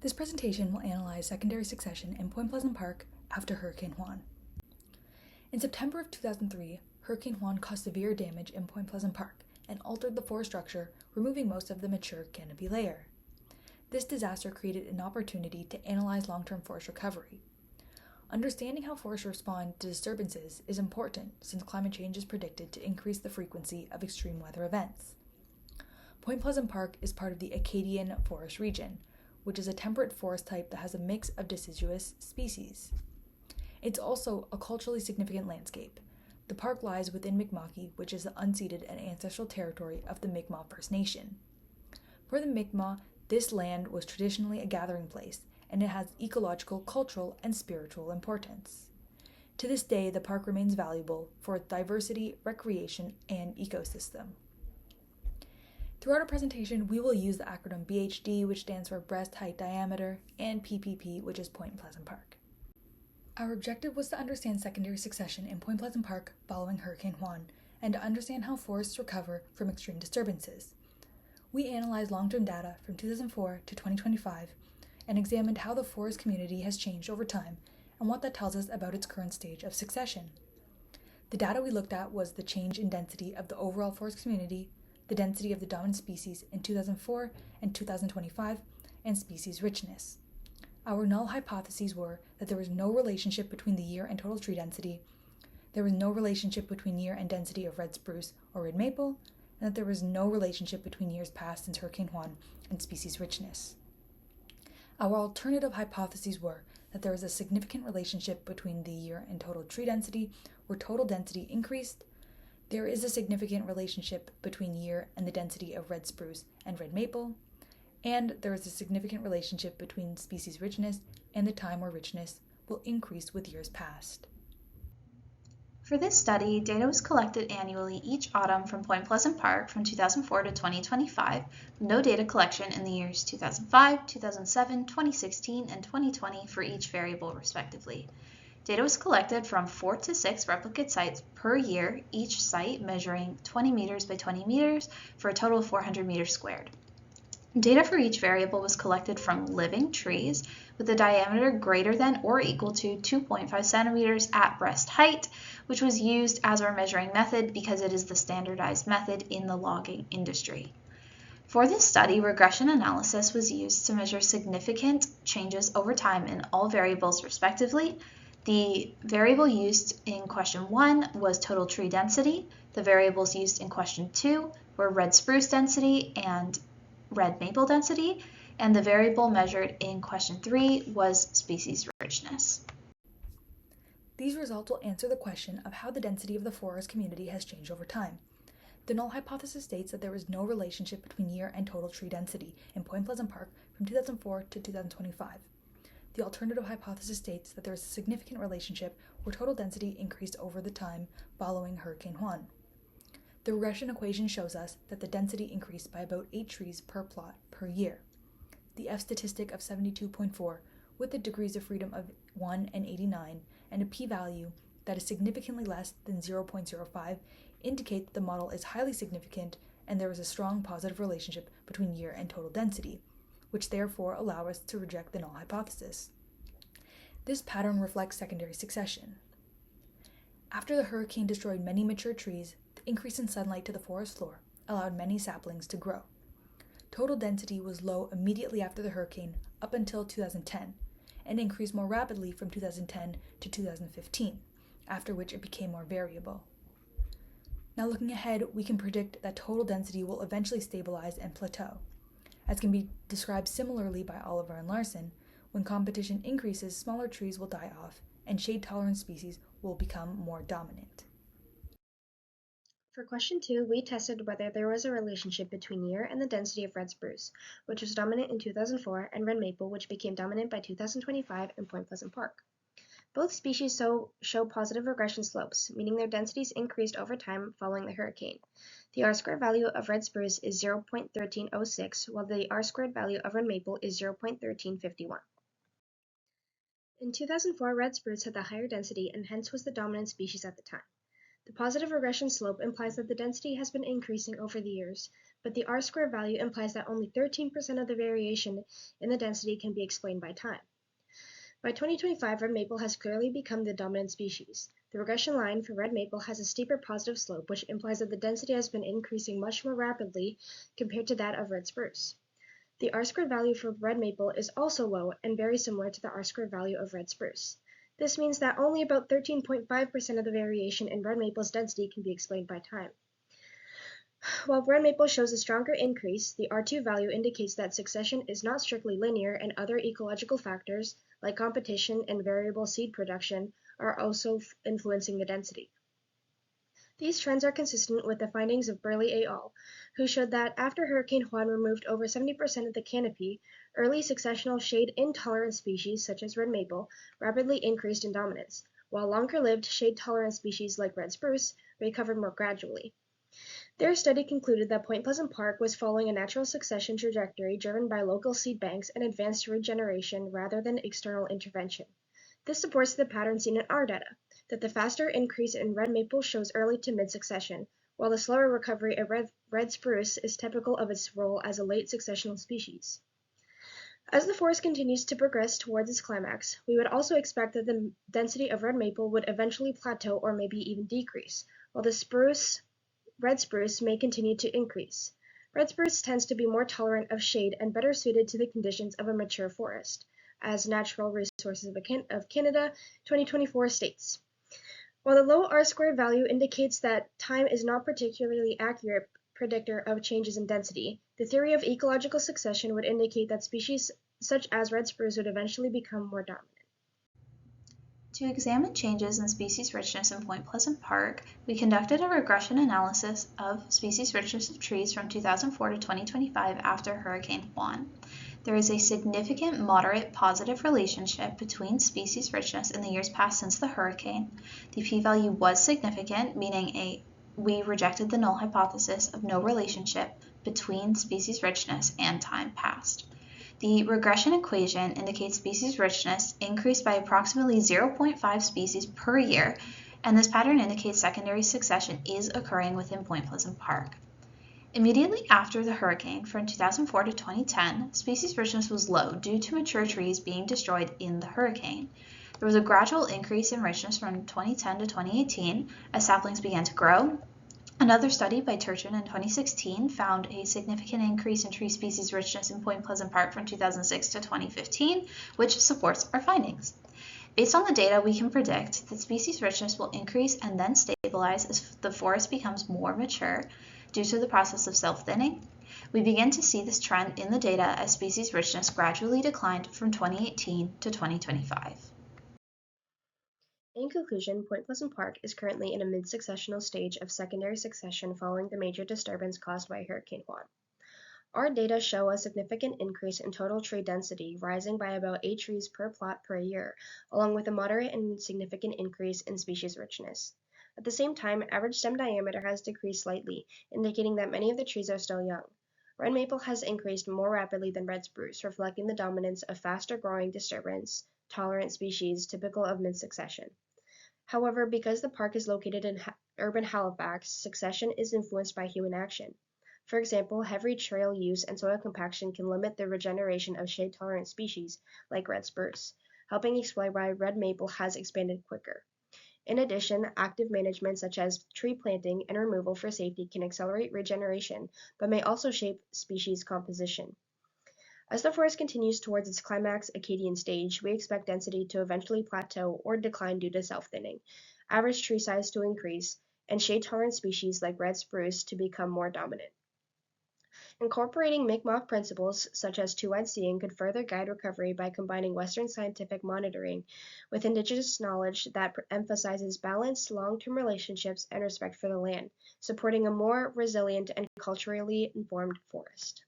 This presentation will analyze secondary succession in Point Pleasant Park after Hurricane Juan. In September of 2003, Hurricane Juan caused severe damage in Point Pleasant Park and altered the forest structure, removing most of the mature canopy layer. This disaster created an opportunity to analyze long-term forest recovery. Understanding how forests respond to disturbances is important since climate change is predicted to increase the frequency of extreme weather events. Point Pleasant Park is part of the Acadian forest region, which is a temperate forest type that has a mix of deciduous species. It's also a culturally significant landscape. The park lies within Mi'kmaq, which is the unceded and ancestral territory of the Mi'kmaq First Nation. For the Mi'kmaq, this land was traditionally a gathering place, and it has ecological, cultural, and spiritual importance. To this day, the park remains valuable for its diversity, recreation, and ecosystem. Throughout our presentation, we will use the acronym BHD, which stands for Breast Height Diameter, and PPP, which is Point Pleasant Park. Our objective was to understand secondary succession in Point Pleasant Park following Hurricane Juan, and to understand how forests recover from extreme disturbances. We analyzed long-term data from 2004 to 2025 and examined how the forest community has changed over time and what that tells us about its current stage of succession. The data we looked at was the change in density of the overall forest community, the density of the dominant species in 2004 and 2025, and species richness. Our null hypotheses were that there was no relationship between the year and total tree density, there was no relationship between year and density of red spruce or red maple, and that there was no relationship between years passed since Hurricane Juan and species richness. Our alternative hypotheses were that there was a significant relationship between the year and total tree density, where total density increased. There is a significant relationship between year and the density of red spruce and red maple, and there is a significant relationship between species richness and the time where richness will increase with years past. For this study, data was collected annually each autumn from Point Pleasant Park from 2004 to 2025, with no data collection in the years 2005, 2007, 2016, and 2020 for each variable respectively. Data was collected from 4 to 6 replicate sites per year, each site measuring 20 meters by 20 meters for a total of 400 meters squared. Data for each variable was collected from living trees with a diameter greater than or equal to 2.5 centimeters at breast height, which was used as our measuring method because it is the standardized method in the logging industry. For this study, regression analysis was used to measure significant changes over time in all variables respectively. The variable used in question 1 was total tree density. The variables used in question 2 were red spruce density and red maple density, and the variable measured in question 3 was species richness. These results will answer the question of how the density of the forest community has changed over time. The null hypothesis states that there is no relationship between year and total tree density in Point Pleasant Park from 2004 to 2025. The alternative hypothesis states that there is a significant relationship where total density increased over the time following Hurricane Juan. The regression equation shows us that the density increased by about 8 trees per plot per year. The F statistic of 72.4, with the degrees of freedom of 1 and 89, and a p-value that is significantly less than 0.05, indicate that the model is highly significant and there is a strong positive relationship between year and total density, which therefore allow us to reject the null hypothesis. This pattern reflects secondary succession. After the hurricane destroyed many mature trees, the increase in sunlight to the forest floor allowed many saplings to grow. Total density was low immediately after the hurricane up until 2010, and increased more rapidly from 2010 to 2015, after which it became more variable. Now looking ahead, we can predict that total density will eventually stabilize and plateau. As can be described similarly by Oliver and Larson, when competition increases, smaller trees will die off, and shade-tolerant species will become more dominant. For question 2, we tested whether there was a relationship between year and the density of red spruce, which was dominant in 2004, and red maple, which became dominant by 2025 in Point Pleasant Park. Both species show positive regression slopes, meaning their densities increased over time following the hurricane. The R-squared value of red spruce is 0.1306, while the R-squared value of red maple is 0.1351. In 2004, red spruce had the higher density and hence was the dominant species at the time. The positive regression slope implies that the density has been increasing over the years, but the R-squared value implies that only 13% of the variation in the density can be explained by time. By 2025, red maple has clearly become the dominant species. The regression line for red maple has a steeper positive slope, which implies that the density has been increasing much more rapidly compared to that of red spruce. The R-squared value for red maple is also low and very similar to the R-squared value of red spruce. This means that only about 13.5% of the variation in red maple's density can be explained by time. While red maple shows a stronger increase, the R2 value indicates that succession is not strictly linear and other ecological factors, like competition and variable seed production, are also influencing the density. These trends are consistent with the findings of Burley et al., who showed that after Hurricane Juan removed over 70% of the canopy, early successional shade-intolerant species such as red maple rapidly increased in dominance, while longer-lived shade-tolerant species like red spruce recovered more gradually. Their study concluded that Point Pleasant Park was following a natural succession trajectory driven by local seed banks and advanced regeneration rather than external intervention. This supports the pattern seen in our data, that the faster increase in red maple shows early to mid-succession, while the slower recovery of red spruce is typical of its role as a late successional species. As the forest continues to progress towards its climax, we would also expect that the density of red maple would eventually plateau or maybe even decrease, while the red spruce may continue to increase. Red spruce tends to be more tolerant of shade and better suited to the conditions of a mature forest, as Natural Resources of Canada 2024 states. While the low R-squared value indicates that time is not particularly accurate predictor of changes in density, the theory of ecological succession would indicate that species such as red spruce would eventually become more dominant. To examine changes in species richness in Point Pleasant Park, we conducted a regression analysis of species richness of trees from 2004 to 2025 after Hurricane Juan. There is a significant moderate positive relationship between species richness in the years passed since the hurricane. The p-value was significant, meaning we rejected the null hypothesis of no relationship between species richness and time passed. The regression equation indicates species richness increased by approximately 0.5 species per year, and this pattern indicates secondary succession is occurring within Point Pleasant Park. Immediately after the hurricane, from 2004 to 2010, species richness was low due to mature trees being destroyed in the hurricane. There was a gradual increase in richness from 2010 to 2018 as saplings began to grow. Another study by Turchin in 2016 found a significant increase in tree species richness in Point Pleasant Park from 2006 to 2015, which supports our findings. Based on the data, we can predict that species richness will increase and then stabilize as the forest becomes more mature due to the process of self-thinning. We begin to see this trend in the data as species richness gradually declined from 2018 to 2025. In conclusion, Point Pleasant Park is currently in a mid-successional stage of secondary succession following the major disturbance caused by Hurricane Juan. Our data show a significant increase in total tree density, rising by about 8 trees per plot per year, along with a moderate and significant increase in species richness. At the same time, average stem diameter has decreased slightly, indicating that many of the trees are still young. Red maple has increased more rapidly than red spruce, reflecting the dominance of faster-growing disturbance-tolerant species typical of mid-succession. However, because the park is located in urban Halifax, succession is influenced by human action. For example, heavy trail use and soil compaction can limit the regeneration of shade-tolerant species like red spruce, helping explain why red maple has expanded quicker. In addition, active management such as tree planting and removal for safety can accelerate regeneration, but may also shape species composition. As the forest continues towards its climax Acadian stage, we expect density to eventually plateau or decline due to self-thinning, average tree size to increase, and shade-tolerant species like red spruce to become more dominant. Incorporating Mi'kmaq principles such as two-eyed seeing could further guide recovery by combining Western scientific monitoring with Indigenous knowledge that emphasizes balanced, long-term relationships and respect for the land, supporting a more resilient and culturally informed forest.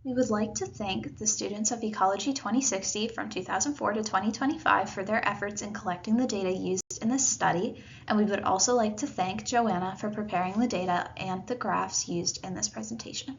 We would like to thank the students of Ecology 2060 from 2004 to 2025 for their efforts in collecting the data used in this study, and we would also like to thank Joanna for preparing the data and the graphs used in this presentation.